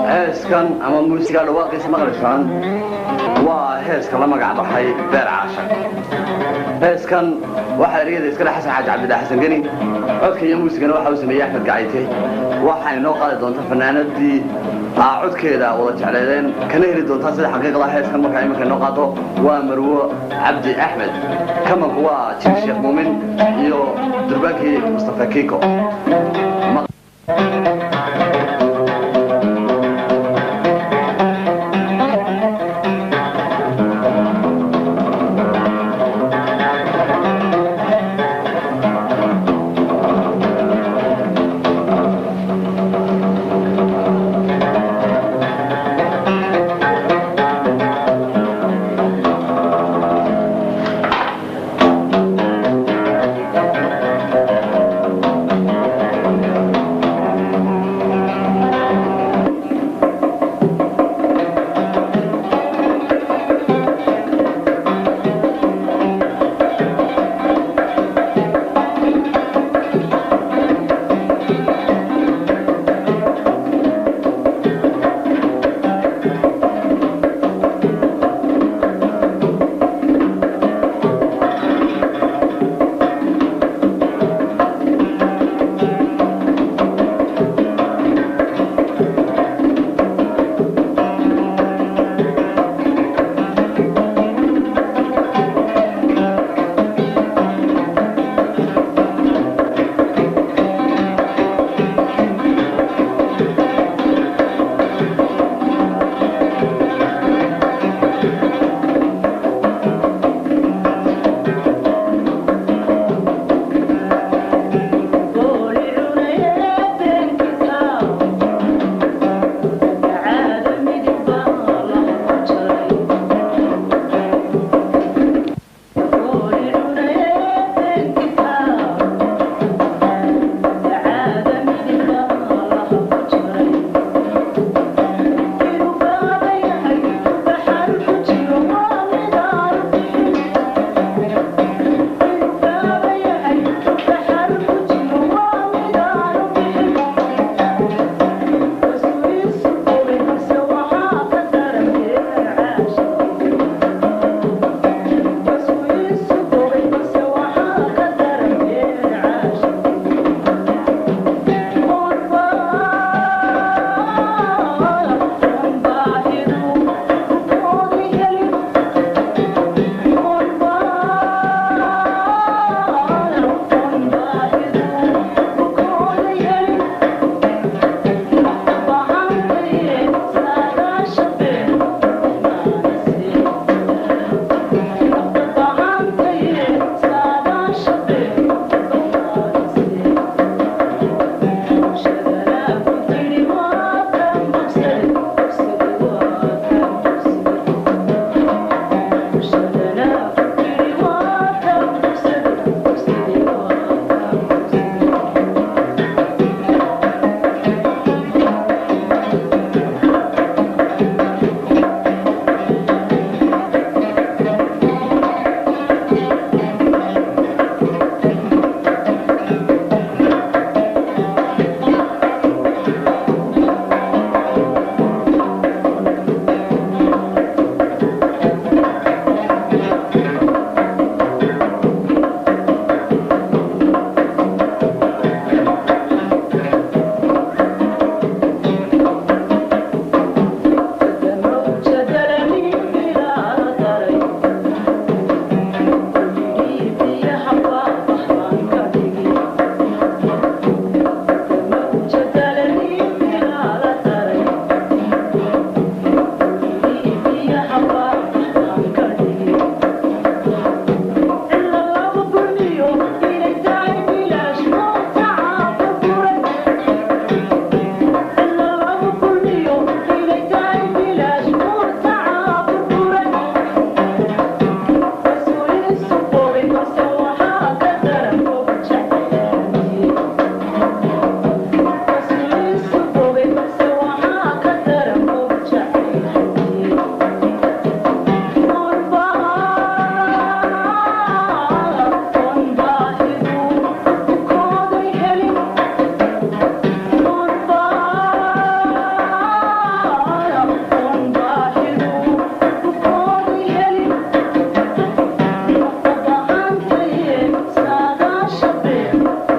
heeskan ama muusiga dhawaaqiisa maqlaysaan waa heeska la magac baxay beer caasha heeskan waxaa ereyada iska dhex xasan xaaji cabdilaahi xasan geni codka iyo muusigana waxa uu sameeyey axmed gacayte waxay noo qaadi doontaa fanaanadii codkeeda wada jecleedeen kana heli doontaa sida xaqiiqda heeskan markaa iminka noo qaato waa marwo cabdi axmed kamanku waa jiif sheekh muumin iyo durbaankii mustafa kiiko Thank you.